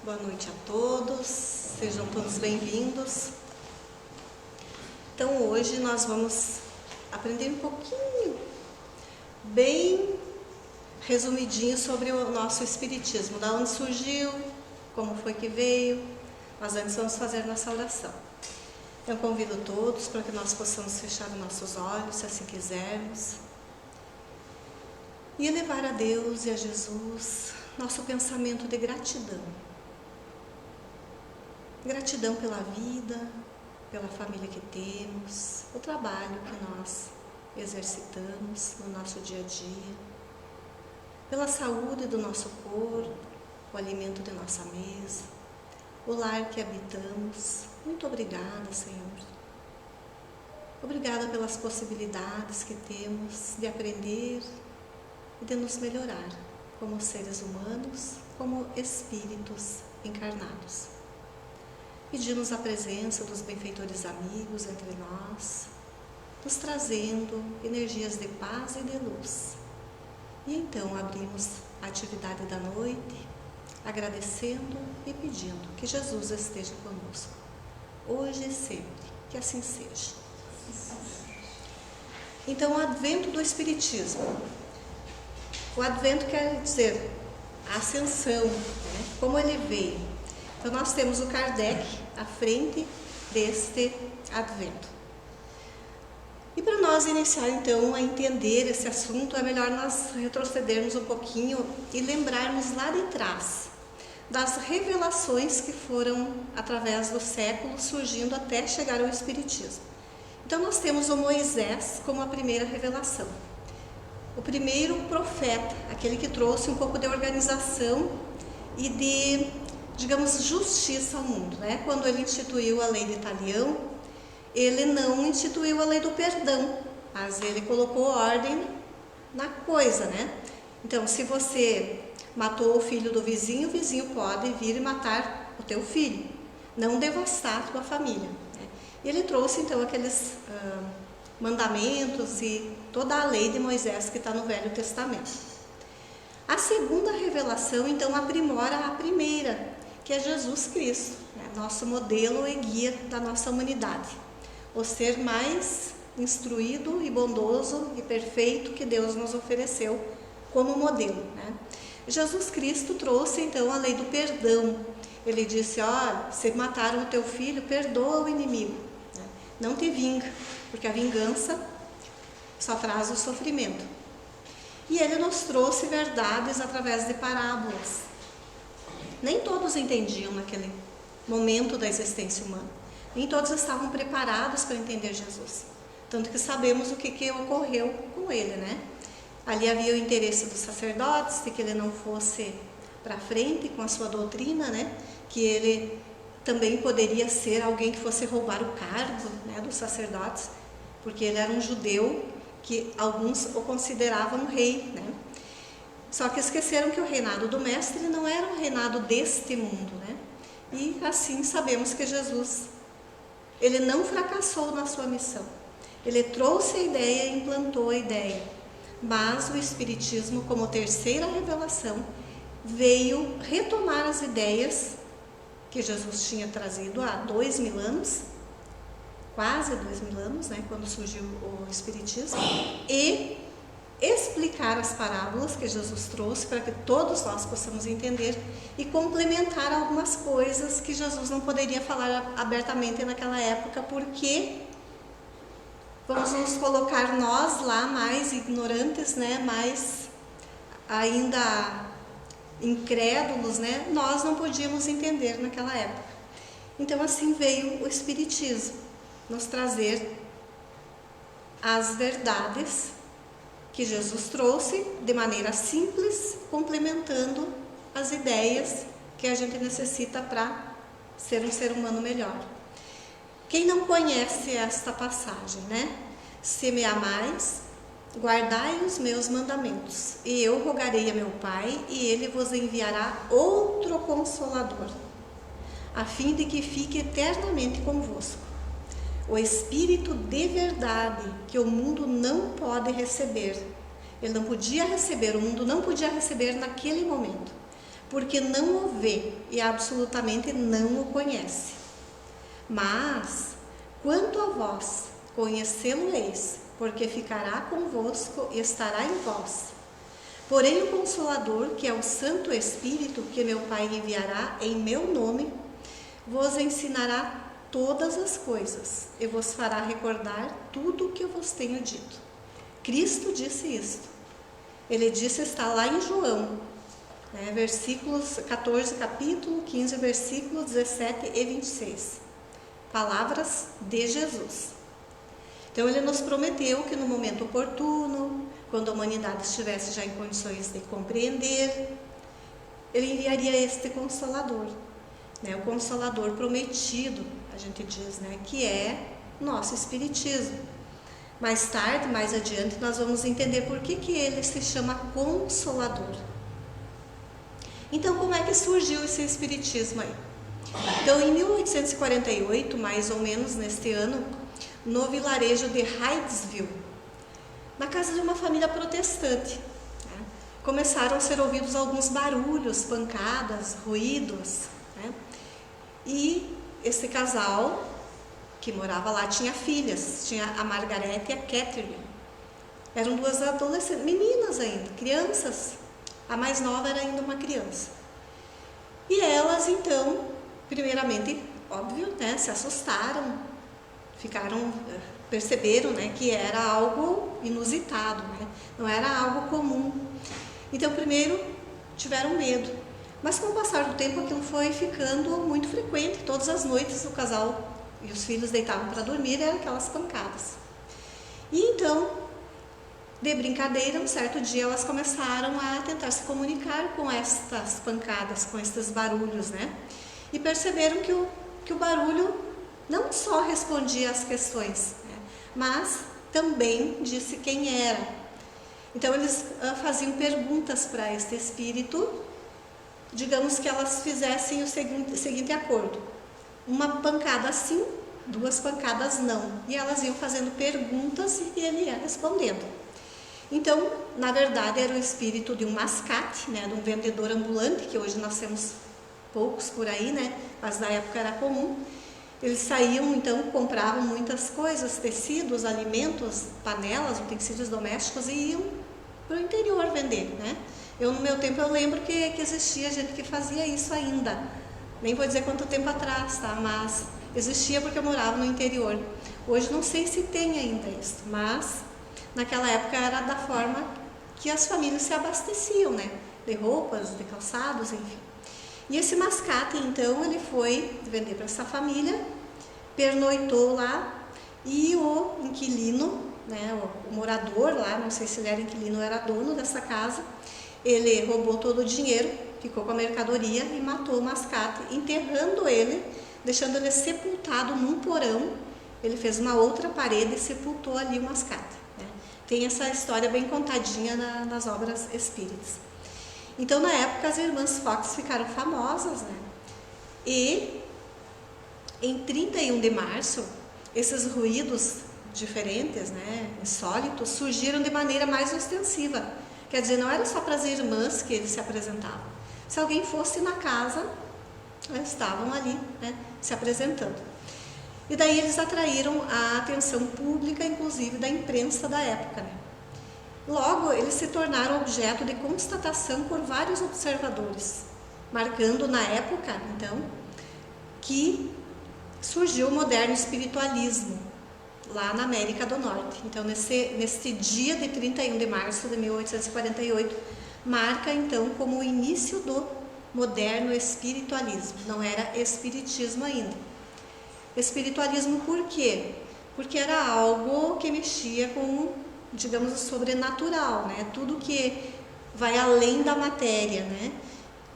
Boa noite a todos, sejam todos bem-vindos. Então hoje nós vamos aprender um pouquinho, bem resumidinho, sobre o nosso Espiritismo, da onde surgiu, como foi que veio, mas antes vamos fazer nossa oração. Eu convido todos para que nós possamos fechar os nossos olhos, se assim quisermos, e elevar a Deus e a Jesus nosso pensamento de gratidão. Gratidão pela vida, pela família que temos, o trabalho que nós exercitamos no nosso dia a dia, pela saúde do nosso corpo, o alimento de nossa mesa, o lar que habitamos. Muito obrigada, Senhor. Obrigada pelas possibilidades que temos de aprender e de nos melhorar como seres humanos, como espíritos encarnados. Pedimos a presença dos benfeitores amigos entre nós, nos trazendo energias de paz e de luz. E então abrimos a atividade da noite, agradecendo e pedindo que Jesus esteja conosco, hoje e sempre, que assim seja. Então, o advento do Espiritismo. O advento quer dizer a ascensão, né? Como ele veio. Então nós temos o Kardec à frente deste advento. E para nós iniciar então a entender esse assunto, é melhor nós retrocedermos um pouquinho e lembrarmos lá de trás das revelações que foram através do século surgindo até chegar ao Espiritismo. Então nós temos o Moisés como a primeira revelação. O primeiro profeta, aquele que trouxe um pouco de organização e de, digamos, justiça ao mundo, né? Quando ele instituiu a lei de Talião, ele não instituiu a lei do perdão, mas ele colocou ordem na coisa, né? Então, se você matou o filho do vizinho, o vizinho pode vir e matar o teu filho, não devastar a tua família, né? E ele trouxe, então, aqueles mandamentos e toda a lei de Moisés que está no Velho Testamento. A segunda revelação, então, aprimora a primeira, que é Jesus Cristo, né? Nosso modelo e guia da nossa humanidade. O ser mais instruído e bondoso e perfeito que Deus nos ofereceu como modelo, né? Jesus Cristo trouxe, então, a lei do perdão. Ele disse, olha, se mataram o teu filho, perdoa o inimigo, né? Não te vinga, porque a vingança só traz o sofrimento. E ele nos trouxe verdades através de parábolas. Nem todos entendiam naquele momento da existência humana. Nem todos estavam preparados para entender Jesus. Tanto que sabemos o que ocorreu com ele, né? Ali havia o interesse dos sacerdotes, de que ele não fosse para frente com a sua doutrina, né? Que ele também poderia ser alguém que fosse roubar o cargo, né, dos sacerdotes, porque ele era um judeu que alguns o consideravam rei, né? Só que esqueceram que o reinado do mestre não era um reinado deste mundo, né? E assim sabemos que Jesus, ele não fracassou na sua missão. Ele trouxe a ideia e implantou a ideia. Mas o Espiritismo, como terceira revelação, veio retomar as ideias que Jesus tinha trazido há 2000 anos, quase 2000 anos, né, quando surgiu o Espiritismo, e explicar as parábolas que Jesus trouxe para que todos nós possamos entender e complementar algumas coisas que Jesus não poderia falar abertamente naquela época, porque vamos nos colocar nós lá mais ignorantes, né, mais ainda incrédulos, né, nós não podíamos entender naquela época. Então assim veio o Espiritismo, nos trazer as verdades que Jesus trouxe de maneira simples, complementando as ideias que a gente necessita para ser um ser humano melhor. Quem não conhece esta passagem, né? Se me amais, guardai os meus mandamentos, e eu rogarei a meu Pai, e ele vos enviará outro Consolador, a fim de que fique eternamente convosco. O Espírito de verdade, que o mundo não pode receber. Ele não podia receber, o mundo não podia receber naquele momento, porque não o vê e absolutamente não o conhece. Mas, quanto a vós, conhecê-lo-eis, porque ficará convosco e estará em vós. Porém, o Consolador, que é o Santo Espírito, que meu Pai enviará em meu nome, vos ensinará todas as coisas e vos fará recordar tudo o que eu vos tenho dito. Cristo disse isto. Ele disse, está lá em João, versículos 14, capítulo 15, versículos 17 e 26. Palavras de Jesus. Então ele nos prometeu que no momento oportuno, quando a humanidade estivesse já em condições de compreender, ele enviaria este Consolador, o Consolador prometido, a gente diz, que é nosso Espiritismo. Mais tarde, mais adiante, nós vamos entender por que ele se chama Consolador. Então, como é que surgiu esse Espiritismo aí? Então, em 1848, mais ou menos neste ano, no vilarejo de Hydesville, na casa de uma família protestante, começaram a ser ouvidos alguns barulhos, pancadas, ruídos, e esse casal que morava lá tinha filhas, tinha a Margaret e a Catherine. Eram duas adolescentes, meninas ainda, crianças. A mais nova era ainda uma criança. E elas então, primeiramente, óbvio, se assustaram, perceberam que era algo inusitado, não era algo comum. Então, primeiro, tiveram medo. Mas com o passar do tempo, aquilo foi ficando muito frequente. Todas as noites o casal e os filhos deitavam para dormir, eram aquelas pancadas. E então, de brincadeira, um certo dia elas começaram a tentar se comunicar com estas pancadas, com estes barulhos, E perceberam que o barulho não só respondia às questões, mas também disse quem era. Então eles faziam perguntas para este espírito, digamos que elas fizessem o seguinte acordo: uma pancada sim, duas pancadas não, e elas iam fazendo perguntas e ele ia respondendo. Então, na verdade, era o espírito de um mascate, de um vendedor ambulante, que hoje nós temos poucos por aí, mas na época era comum. Eles saíam, então, compravam muitas coisas, tecidos, alimentos, panelas, utensílios domésticos, e iam para o interior vender, Eu, no meu tempo, eu lembro que existia gente que fazia isso ainda. Nem vou dizer quanto tempo atrás, mas existia porque eu morava no interior. Hoje não sei se tem ainda isso, mas naquela época era da forma que as famílias se abasteciam, de roupas, de calçados, enfim. E esse mascate, então, ele foi vender para essa família, pernoitou lá, e o inquilino, o morador lá, não sei se ele era inquilino ou era dono dessa casa, ele roubou todo o dinheiro, ficou com a mercadoria e matou o mascate, enterrando ele, deixando ele sepultado num porão. Ele fez uma outra parede e sepultou ali o mascate. Tem essa história bem contadinha nas obras espíritas. Então, na época, as irmãs Fox ficaram famosas, E em 31 de março, esses ruídos diferentes, insólitos, surgiram de maneira mais ostensiva. Quer dizer, não era só para as irmãs que eles se apresentavam. Se alguém fosse na casa, eles estavam ali, se apresentando. E daí eles atraíram a atenção pública, inclusive da imprensa da época. Logo, eles se tornaram objeto de constatação por vários observadores, marcando na época, então, que surgiu o moderno espiritualismo lá na América do Norte. Então, nesse dia de 31 de março de 1848, marca, então, como o início do moderno espiritualismo. Não era espiritismo ainda. Espiritualismo por quê? Porque era algo que mexia com, digamos, o sobrenatural, Tudo que vai além da matéria,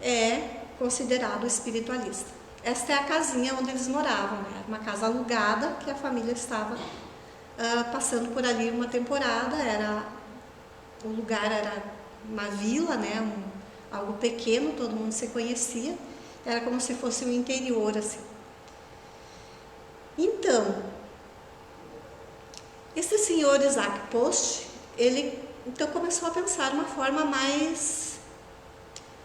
é considerado espiritualista. Esta é a casinha onde eles moravam, uma casa alugada que a família estava passando por ali uma temporada. O lugar era uma vila, algo pequeno, todo mundo se conhecia, era como se fosse um interior, assim. Então, esse senhor Isaac Post, ele então começou a pensar uma forma mais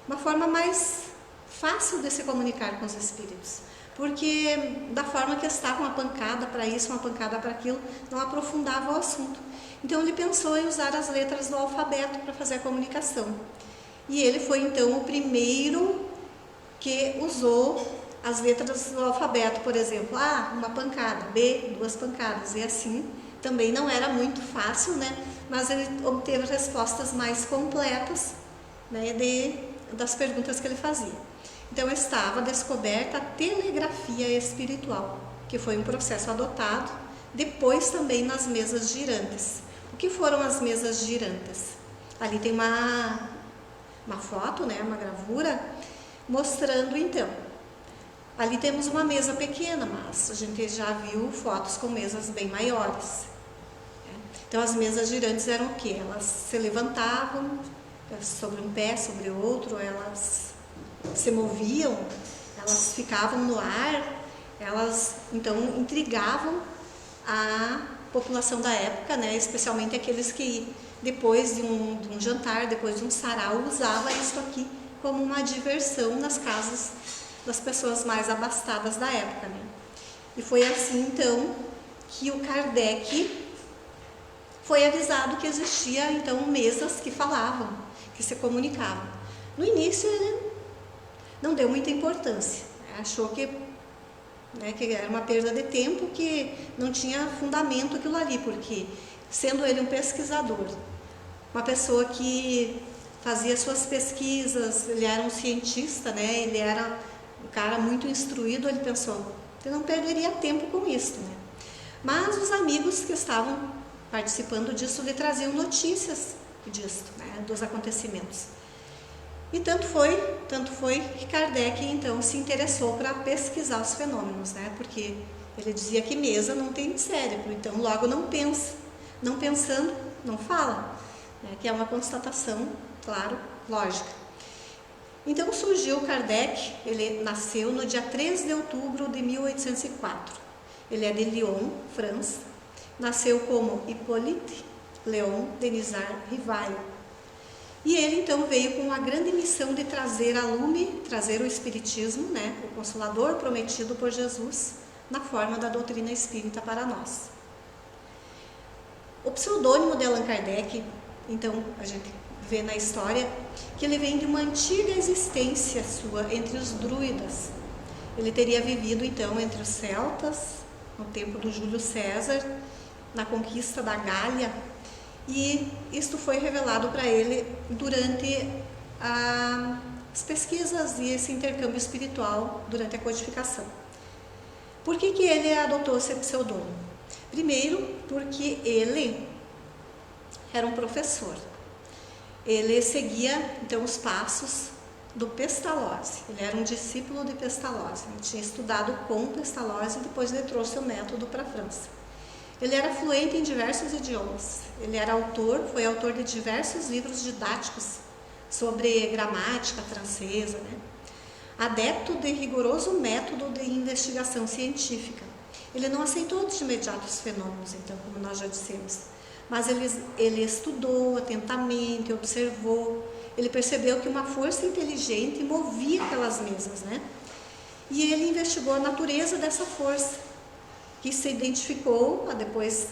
uma forma mais fácil de se comunicar com os espíritos, porque da forma que estava, uma pancada para isso, uma pancada para aquilo, não aprofundava o assunto. Então ele pensou em usar as letras do alfabeto para fazer a comunicação. E ele foi então o primeiro que usou as letras do alfabeto, por exemplo, A, uma pancada, B, 2 pancadas, e assim. Também não era muito fácil, né? Mas ele obteve respostas mais completas, né, das perguntas que ele fazia. Então estava descoberta a telegrafia espiritual, que foi um processo adotado depois também nas mesas girantes. O que foram as mesas girantes? Ali tem uma foto, né, uma gravura, mostrando então. Ali temos uma mesa pequena, mas a gente já viu fotos com mesas bem maiores. Então as mesas girantes eram o quê? Elas se levantavam sobre um pé, sobre o outro, elas se moviam, elas ficavam no ar, elas então intrigavam a população da época, né? Especialmente aqueles que depois de um jantar, depois de um sarau, usava isso aqui como uma diversão nas casas das pessoas mais abastadas da época, né? E foi assim então que o Kardec foi avisado que existia então mesas que falavam, que se comunicavam. No início ele não deu muita importância, achou que era uma perda de tempo, que não tinha fundamento aquilo ali, porque sendo ele um pesquisador, uma pessoa que fazia suas pesquisas, ele era um cientista, né? Ele era um cara muito instruído, ele pensou, ele não perderia tempo com isso, né? Mas os amigos que estavam participando disso lhe traziam notícias disso, né? Dos acontecimentos. E tanto foi que Kardec então se interessou para pesquisar os fenômenos, né? Porque ele dizia que mesa não tem cérebro, então logo não pensa, não pensando, não fala, né? Que é uma constatação, claro, lógica. Então surgiu Kardec, ele nasceu no dia 3 de outubro de 1804. Ele é de Lyon, França. Nasceu como Hippolyte Léon Denisard Rivail. E ele então veio com a grande missão de trazer a lume, trazer o Espiritismo, né, o Consolador prometido por Jesus, na forma da doutrina espírita para nós. O pseudônimo de Allan Kardec, então a gente vê na história que ele vem de uma antiga existência sua entre os druidas. Ele teria vivido então entre os celtas, no tempo do Júlio César, na conquista da Gália, e isto foi revelado para ele durante as pesquisas e esse intercâmbio espiritual durante a codificação. Por que ele adotou esse pseudônimo? Primeiro, porque ele era um professor. Ele seguia então os passos do Pestalozzi. Ele era um discípulo de Pestalozzi. Ele tinha estudado com Pestalozzi e depois ele trouxe o método para a França. Ele era fluente em diversos idiomas. Ele era foi autor de diversos livros didáticos sobre gramática francesa, né? Adepto de rigoroso método de investigação científica. Ele não aceitou de imediato os fenômenos, então, como nós já dissemos, mas ele estudou atentamente, observou, ele percebeu que uma força inteligente movia pelas mesas, né? E ele investigou a natureza dessa força, que se identificou, depois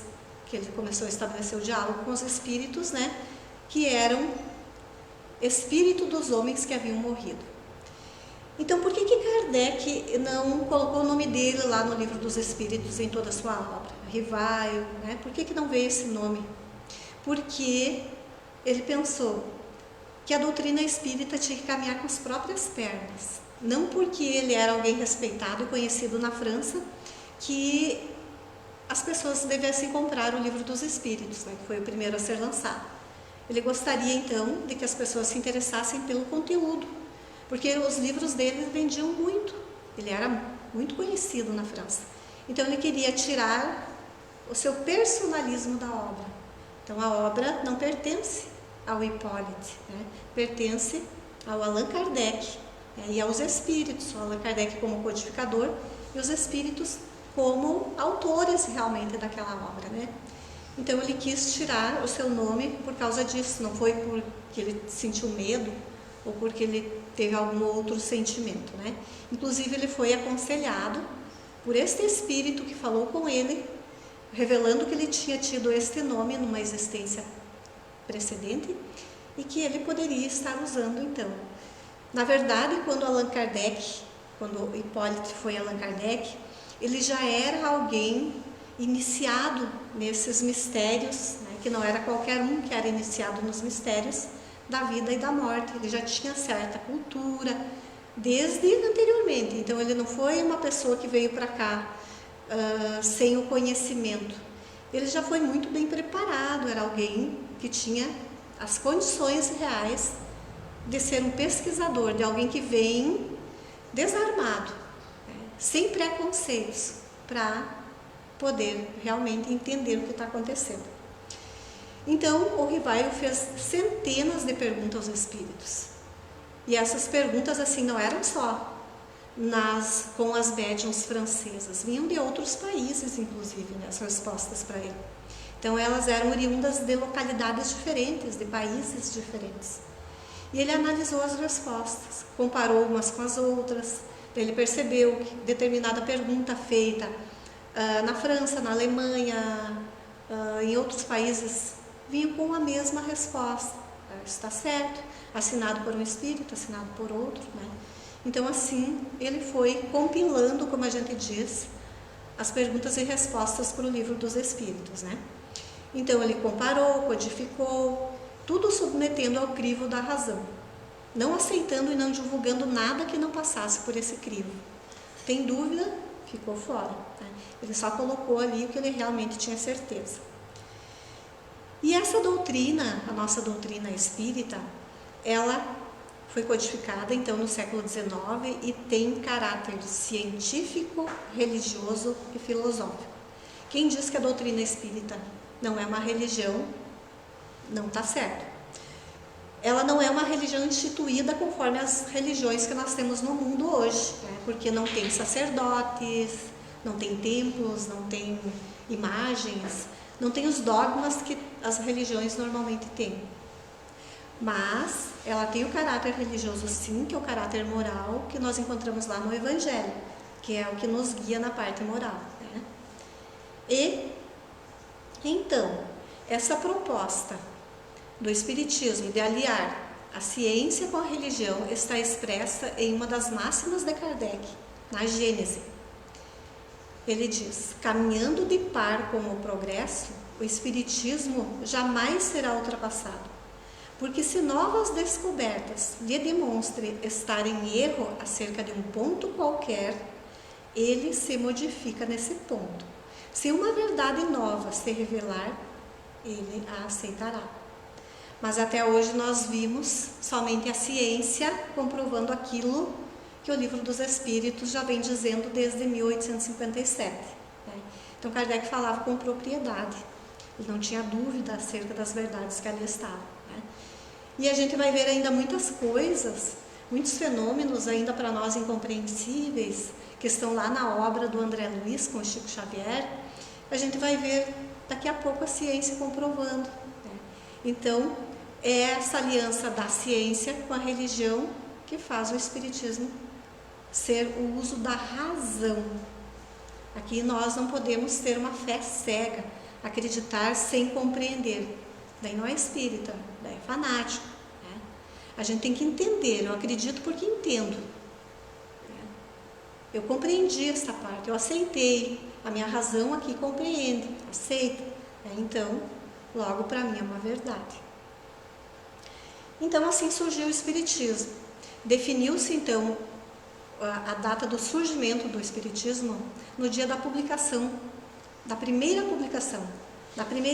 que ele começou a estabelecer o diálogo com os espíritos, né, que eram espírito dos homens que haviam morrido. Então, por que Kardec não colocou o nome dele lá no Livro dos Espíritos em toda a sua obra? Rivail, né? Por que não veio esse nome? Porque ele pensou que a doutrina espírita tinha que caminhar com as próprias pernas. Não porque ele era alguém respeitado e conhecido na França, que as pessoas devessem comprar o Livro dos Espíritos, né, que foi o primeiro a ser lançado. Ele gostaria então de que as pessoas se interessassem pelo conteúdo, porque os livros dele vendiam muito, ele era muito conhecido na França. Então ele queria tirar o seu personalismo da obra. Então a obra não pertence ao Hippolyte, né, pertence ao Allan Kardec, né, e aos espíritos, o Allan Kardec como codificador e os espíritos como autores realmente daquela obra, né? Então ele quis tirar o seu nome por causa disso, não foi porque ele sentiu medo ou porque ele teve algum outro sentimento, né? Inclusive ele foi aconselhado por este espírito que falou com ele, revelando que ele tinha tido este nome numa existência precedente e que ele poderia estar usando então. Na verdade, quando Hipólito foi Allan Kardec, ele já era alguém iniciado nesses mistérios, né, que não era qualquer um que era iniciado nos mistérios da vida e da morte. Ele já tinha certa cultura desde anteriormente. Então ele não foi uma pessoa que veio para cá sem o conhecimento. Ele já foi muito bem preparado, era alguém que tinha as condições reais de ser um pesquisador, de alguém que vem desarmado, né, sem preconceitos, para poder realmente entender o que está acontecendo. Então, o Rivaio fez centenas de perguntas aos espíritos. E essas perguntas, assim, não eram só com as médiuns francesas, vinham de outros países, inclusive, né, as respostas para ele. Então, elas eram oriundas de localidades diferentes, de países diferentes. E ele analisou as respostas, comparou umas com as outras. Ele percebeu que determinada pergunta feita na França, na Alemanha, em outros países, vinha com a mesma resposta. Está certo, assinado por um espírito, assinado por outro, né? Então, assim, ele foi compilando, como a gente diz, as perguntas e respostas para o Livro dos Espíritos, né? Então, ele comparou, codificou, tudo submetendo ao crivo da razão, não aceitando e não divulgando nada que não passasse por esse crivo. Tem dúvida? Ficou fora, né? Ele só colocou ali o que ele realmente tinha certeza. E essa doutrina, a nossa doutrina espírita, ela foi codificada então no século XIX e tem caráter científico, religioso e filosófico. Quem diz que a doutrina espírita não é uma religião, não está certo. Ela não é uma religião instituída conforme as religiões que nós temos no mundo hoje, né? Porque não tem sacerdotes, não tem templos, não tem imagens, não tem os dogmas que as religiões normalmente têm. Mas ela tem o caráter religioso sim, que é o caráter moral que nós encontramos lá no Evangelho, que é o que nos guia na parte moral, né? E então, essa proposta do Espiritismo de aliar a ciência com a religião está expressa em uma das máximas de Kardec, na Gênese. Ele diz: caminhando de par com o progresso, o Espiritismo jamais será ultrapassado, porque se novas descobertas lhe demonstrem estar em erro acerca de um ponto qualquer, ele se modifica nesse ponto. Se uma verdade nova se revelar, ele a aceitará. Mas até hoje nós vimos somente a ciência comprovando aquilo que o Livro dos Espíritos já vem dizendo desde 1857. Né? Então Kardec falava com propriedade, ele não tinha dúvida acerca das verdades que ali estavam. Né? E a gente vai ver ainda muitas coisas, muitos fenômenos ainda para nós incompreensíveis, que estão lá na obra do André Luiz com o Chico Xavier. A gente vai ver daqui a pouco a ciência comprovando. Né? Então, é essa aliança da ciência com a religião que faz o Espiritismo ser o uso da razão. Aqui nós não podemos ter uma fé cega, acreditar sem compreender. Daí não é espírita, daí é fanático. Né? A gente tem que entender, eu acredito porque entendo. Né? Eu compreendi essa parte, eu aceitei, a minha razão aqui compreende, aceita. Né? Então, logo para mim é uma verdade. Então assim surgiu o Espiritismo. Definiu-se então a data do surgimento do Espiritismo no dia da publicação, da primeira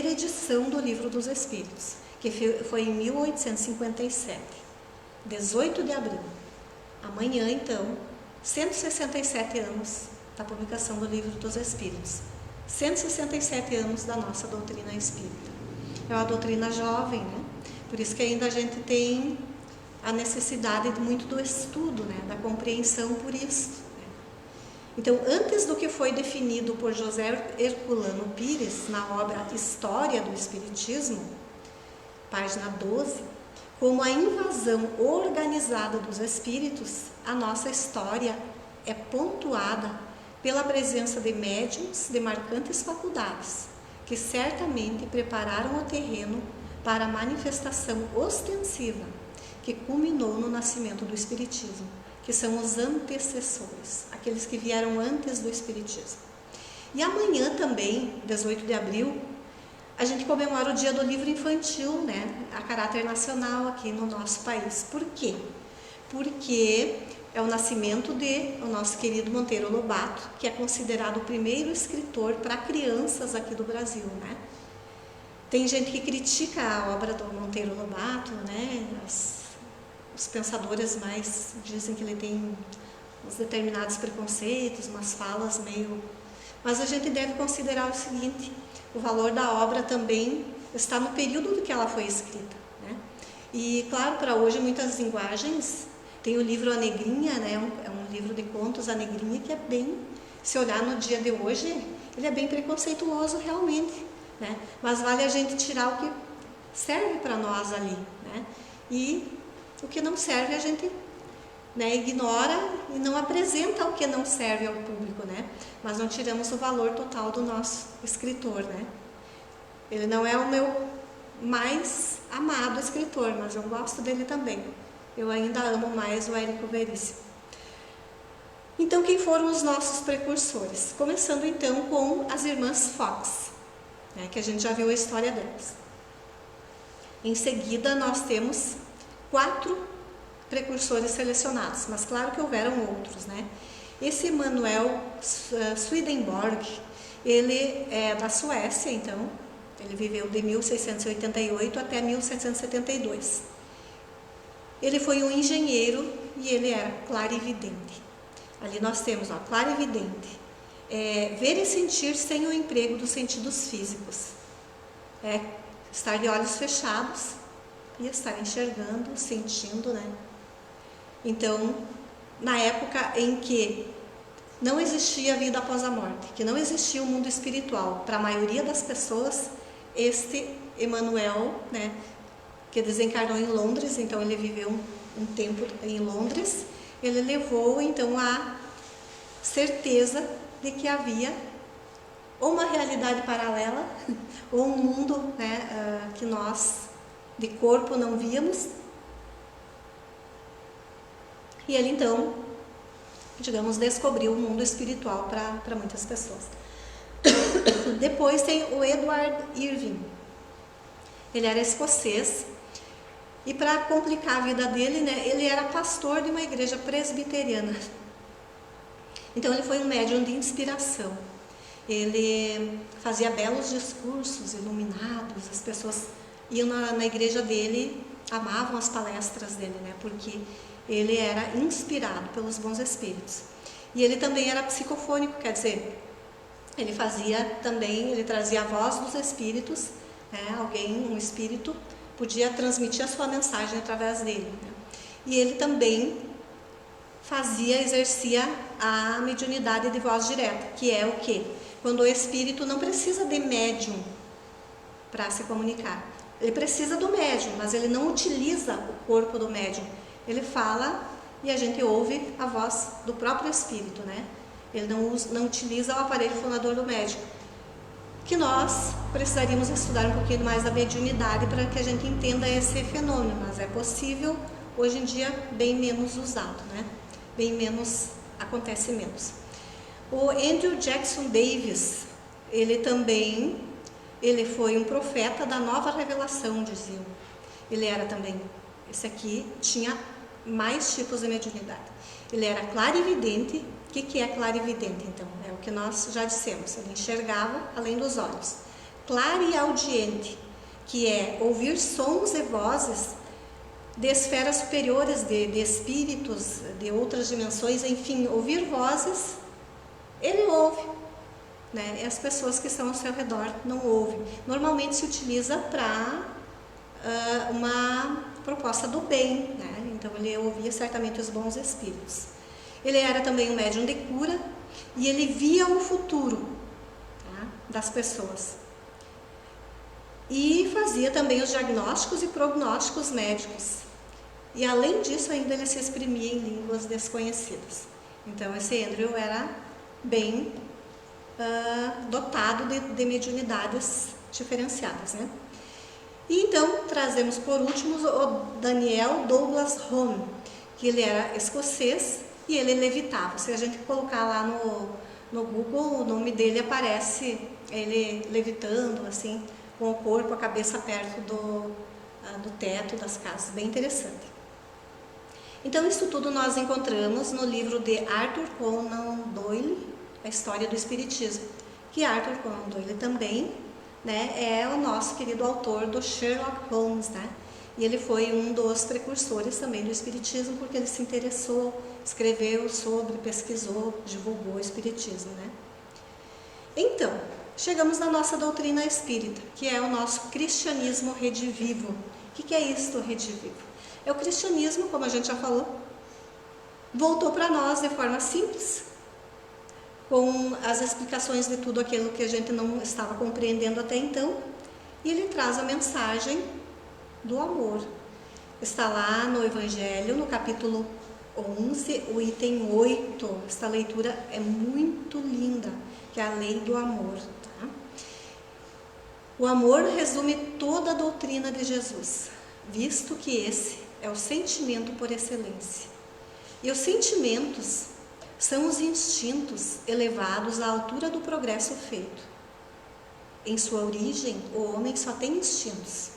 edição do Livro dos Espíritos, que foi em 1857, 18 de abril. Amanhã, então, 167 anos da publicação do Livro dos Espíritos, 167 anos da nossa doutrina espírita. É uma doutrina jovem, né? Por isso que ainda a gente tem a necessidade muito do estudo, né? Da compreensão por isso. Né? Então, antes do que foi definido por José Herculano Pires, na obra História do Espiritismo, página 12, como a invasão organizada dos espíritos, a nossa história é pontuada pela presença de médiuns de marcantes faculdades, que certamente prepararam o terreno para a manifestação ostensiva que culminou no nascimento do Espiritismo, que são os antecessores, aqueles que vieram antes do Espiritismo. E amanhã também, 18 de abril, a gente comemora o Dia do Livro Infantil, né, a caráter nacional aqui no nosso país. Por quê? Porque é o nascimento de o nosso querido Monteiro Lobato, que é considerado o primeiro escritor para crianças aqui do Brasil, né? Tem gente que critica a obra do Monteiro Lobato, né? Os pensadores mais dizem que ele tem uns determinados preconceitos, umas falas meio... Mas a gente deve considerar o seguinte: o valor da obra também está no período em que ela foi escrita, né? E claro, para hoje muitas linguagens, tem o livro A Negrinha, né? É um livro de contos, A Negrinha, que é bem, se olhar no dia de hoje, ele é bem preconceituoso realmente, né? Mas vale a gente tirar o que serve para nós ali, né? E o que não serve a gente, né, ignora e não apresenta o que não serve ao público, né? Mas não tiramos o valor total do nosso escritor, né? Ele não é o meu mais amado escritor, mas eu gosto dele também. Eu ainda amo mais o Érico Veríssimo. Então, quem foram os nossos precursores? Começando então com as irmãs Fox, né, que a gente já viu a história delas. Em seguida, nós temos 4 precursores selecionados, mas claro que houveram outros, né? Esse Emanuel Swedenborg, ele é da Suécia, então, ele viveu de 1688 até 1772. Ele foi um engenheiro e ele era clarividente. Ali nós temos, ó, clarividente, ver e sentir sem o emprego dos sentidos físicos, estar de olhos fechados e estar enxergando, sentindo, né? Então, na época em que não existia vida após a morte, que não existia o mundo espiritual, para a maioria das pessoas, este Emanuel, né, que desencarnou em Londres, então ele viveu um tempo em Londres, ele levou então a certeza de que havia ou uma realidade paralela, ou um mundo, né, que nós de corpo não víamos. E ele então, digamos, descobriu o mundo espiritual para muitas pessoas. Depois tem o Edward Irving. Ele era escocês e, para complicar a vida dele, né, ele era pastor de uma igreja presbiteriana. Então ele foi um médium de inspiração. Ele fazia belos discursos iluminados, as pessoas iam na igreja dele, amavam as palestras dele, né, porque ele era inspirado pelos bons espíritos. E ele também era psicofônico, quer dizer, ele fazia também, ele trazia a voz dos espíritos, né, um espírito podia transmitir a sua mensagem através dele, né? E ele também exercia a mediunidade de voz direta, que é o quê? Quando o espírito não precisa de médium para se comunicar. Ele precisa do médium, mas ele não utiliza o corpo do médium. Ele fala e a gente ouve a voz do próprio espírito, né? Ele não utiliza o aparelho fonador do médium. Que nós precisaríamos estudar um pouquinho mais da mediunidade para que a gente entenda esse fenômeno, mas é possível, hoje em dia, bem menos usado, né? Bem menos, acontece menos. O Andrew Jackson Davis, ele foi um profeta da nova revelação, diziam. Ele era também, esse aqui tinha mais tipos de mediunidade. Ele era clarividente. O que é clarividente, então? É o que nós já dissemos, ele enxergava além dos olhos. Clareaudiente, que é ouvir sons e vozes de esferas superiores, de espíritos, de outras dimensões, enfim, ouvir vozes, ele ouve, né? E as pessoas que estão ao seu redor não ouvem. Normalmente se utiliza para uma proposta do bem, né? Então ele ouvia certamente os bons espíritos. Ele era também um médium de cura e ele via o futuro, tá, das pessoas. e fazia também os diagnósticos e prognósticos médicos. E além disso, ainda ele se exprimia em línguas desconhecidas. Então, esse Andrew era bem dotado de mediunidades diferenciadas, né? E então, trazemos por último o Daniel Douglas Home, que ele era escocês e ele levitava. Se a gente colocar lá no Google, o nome dele aparece, ele levitando, assim, com o corpo, a cabeça perto do teto das casas. Bem interessante. Então, isso tudo nós encontramos no livro de Arthur Conan Doyle, A História do Espiritismo, que Arthur Conan Doyle também, né, é o nosso querido autor do Sherlock Holmes, né? E ele foi um dos precursores também do Espiritismo, porque ele se interessou, escreveu sobre, pesquisou, divulgou o Espiritismo, né? Então, chegamos na nossa doutrina espírita, que é o nosso cristianismo redivivo. O que é isto, redivivo? É o cristianismo, como a gente já falou, voltou para nós de forma simples, com as explicações de tudo aquilo que a gente não estava compreendendo até então, e ele traz a mensagem do amor. Está lá no Evangelho, no capítulo 11, o item 8. Esta leitura é muito linda, que é a lei do amor. Tá? O amor resume toda a doutrina de Jesus, visto que esse é o sentimento por excelência. E os sentimentos são os instintos elevados à altura do progresso feito. Em sua origem, o homem só tem instintos.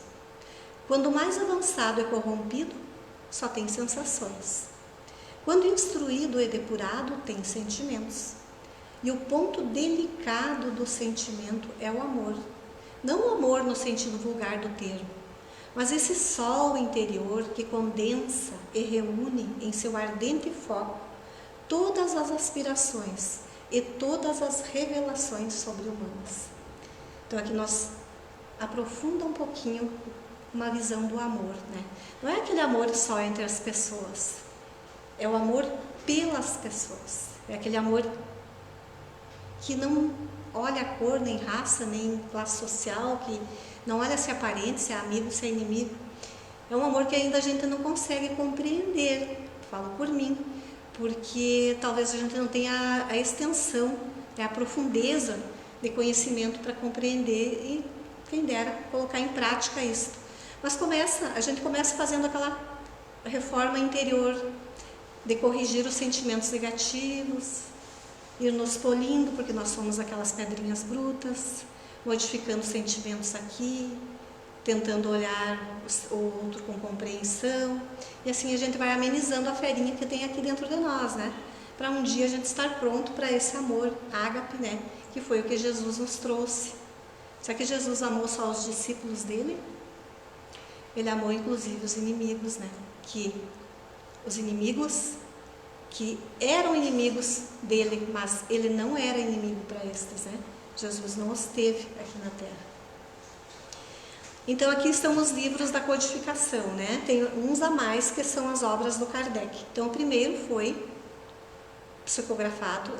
Quando mais avançado é corrompido, só tem sensações. Quando instruído e depurado, tem sentimentos. E o ponto delicado do sentimento é o amor. Não o amor no sentido vulgar do termo, mas esse sol interior que condensa e reúne em seu ardente foco todas as aspirações e todas as revelações sobre-humanas. Então aqui nós aprofundamos um pouquinho uma visão do amor, né? Não é aquele amor só entre as pessoas, é o amor pelas pessoas, é aquele amor que não olha a cor, nem raça, nem classe social, que não olha se é parente, se é amigo, se é inimigo. É um amor que ainda a gente não consegue compreender, falo por mim, porque talvez a gente não tenha a extensão, a profundeza de conhecimento para compreender e, quem dera, colocar em prática isso. Mas a gente começa fazendo aquela reforma interior de corrigir os sentimentos negativos, ir nos polindo, porque nós somos aquelas pedrinhas brutas, modificando os sentimentos aqui, tentando olhar o outro com compreensão, e assim a gente vai amenizando a ferinha que tem aqui dentro de nós, né? Para um dia a gente estar pronto para esse amor ágape, né? Que foi o que Jesus nos trouxe. Será que Jesus amou só os discípulos dele? Ele amou inclusive os inimigos, né? Os inimigos que eram inimigos dele, mas ele não era inimigo para estes, né? Jesus não os teve aqui na Terra. Então aqui estão os livros da codificação, né? Tem uns a mais que são as obras do Kardec. Então o primeiro foi psicografado,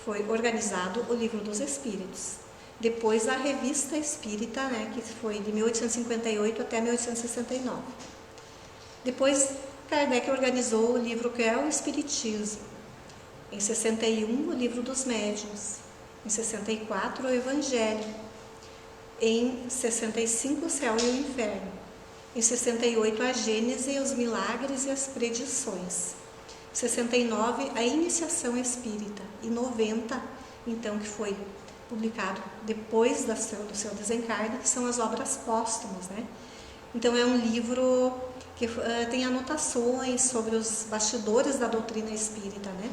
foi organizado o Livro dos Espíritos. Depois a Revista Espírita, né? Que foi de 1858 até 1869. Depois Kardec organizou o livro que é o Espiritismo. Em 61 o Livro dos Médiuns. Em 64 o Evangelho. Em 65, o Céu e o Inferno. Em 68, a Gênese, os Milagres e as Predições. Em 69, a Iniciação Espírita. E 90, então, que foi publicado depois do seu desencarne, que são as obras póstumas, né? Então, é um livro que tem anotações sobre os bastidores da doutrina espírita, né?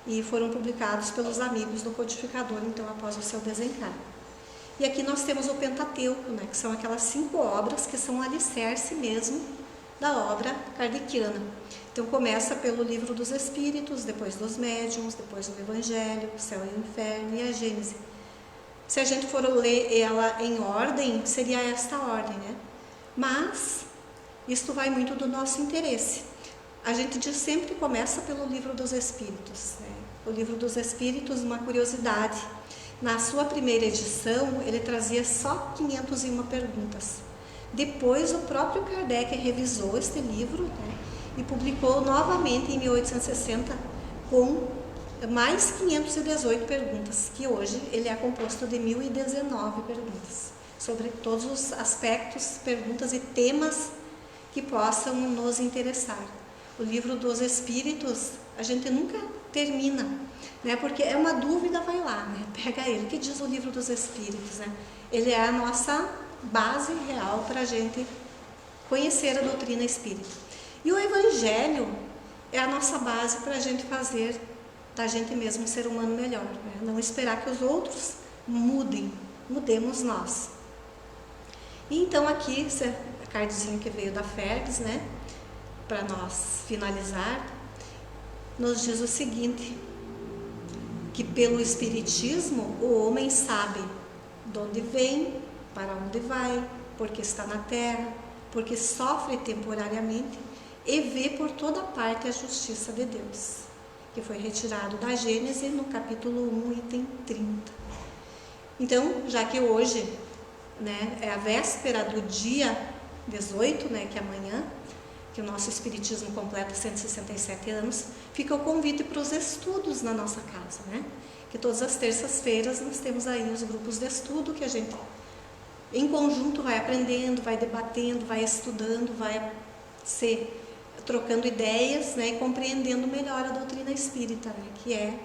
E foram publicados pelos amigos do codificador, então, após o seu desencarne. E aqui nós temos o Pentateuco, né, que são aquelas 5 obras que são o alicerce mesmo da obra kardeciana. Então começa pelo Livro dos Espíritos, depois dos Médiuns, depois o Evangelho, o Céu e o Inferno e a Gênese. Se a gente for ler ela em ordem, seria esta ordem, né? Mas isto vai muito do nosso interesse. A gente sempre começa pelo Livro dos Espíritos, né? O Livro dos Espíritos, uma curiosidade, Na sua primeira edição, ele trazia só 501 perguntas. Depois, o próprio Kardec revisou este livro, né, e publicou novamente em 1860 com mais 518 perguntas, que hoje ele é composto de 1019 perguntas, sobre todos os aspectos, perguntas e temas que possam nos interessar. O livro dos Espíritos, a gente nunca termina, né? Porque é uma dúvida, vai lá, né? Pega ele. O que diz o livro dos Espíritos, né? Ele é a nossa base real para a gente conhecer a doutrina espírita. E o Evangelho é a nossa base para a gente fazer da gente mesmo um ser humano melhor, né? Não esperar que os outros mudem, mudemos nós. E então aqui, a cardzinho que veio da Fergs, né? Para nós finalizar, nos diz o seguinte, que pelo Espiritismo o homem sabe de onde vem, para onde vai, porque está na terra, porque sofre temporariamente e vê por toda parte a justiça de Deus, que foi retirado da Gênesis no capítulo 1, item 30. Então, já que hoje, né, é a véspera do dia 18, né, que é amanhã, que o nosso Espiritismo completa 167 anos, fica o convite para os estudos na nossa casa, né? Que todas as terças-feiras nós temos aí os grupos de estudo que a gente, em conjunto, vai aprendendo, vai debatendo, vai estudando, vai se trocando ideias, né? E compreendendo melhor a doutrina espírita, né? Que é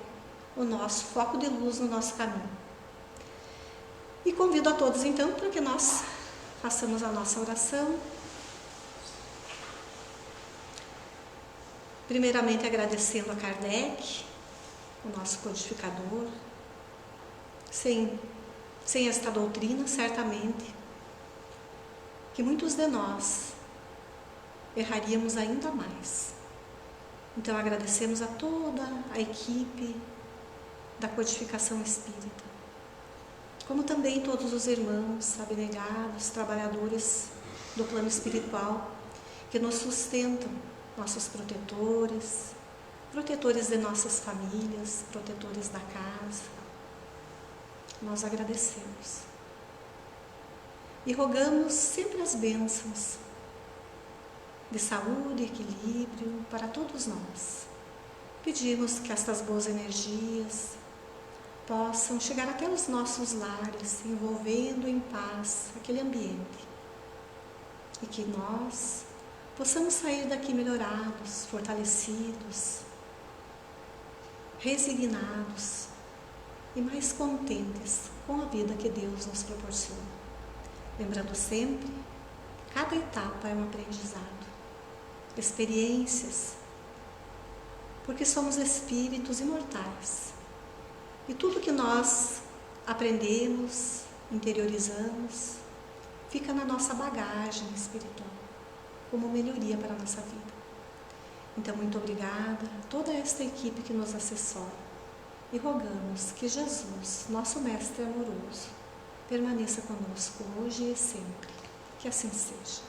o nosso foco de luz no nosso caminho. E convido a todos, então, para que nós façamos a nossa oração. Primeiramente agradecendo a Kardec, o nosso codificador. Sem esta doutrina, certamente, que muitos de nós erraríamos ainda mais. Então agradecemos a toda a equipe da codificação espírita, como também todos os irmãos abnegados, trabalhadores do plano espiritual, que nos sustentam, nossos protetores, protetores de nossas famílias, protetores da casa. Nós agradecemos e rogamos sempre as bênçãos de saúde e equilíbrio para todos nós. Pedimos que estas boas energias possam chegar até os nossos lares, envolvendo em paz aquele ambiente, e que nós possamos sair daqui melhorados, fortalecidos, resignados e mais contentes com a vida que Deus nos proporciona. Lembrando sempre, cada etapa é um aprendizado, experiências, porque somos espíritos imortais. E tudo que nós aprendemos, interiorizamos, fica na nossa bagagem espiritual, como melhoria para a nossa vida. Então, muito obrigada a toda esta equipe que nos assessora e rogamos que Jesus, nosso Mestre amoroso, permaneça conosco hoje e sempre. Que assim seja.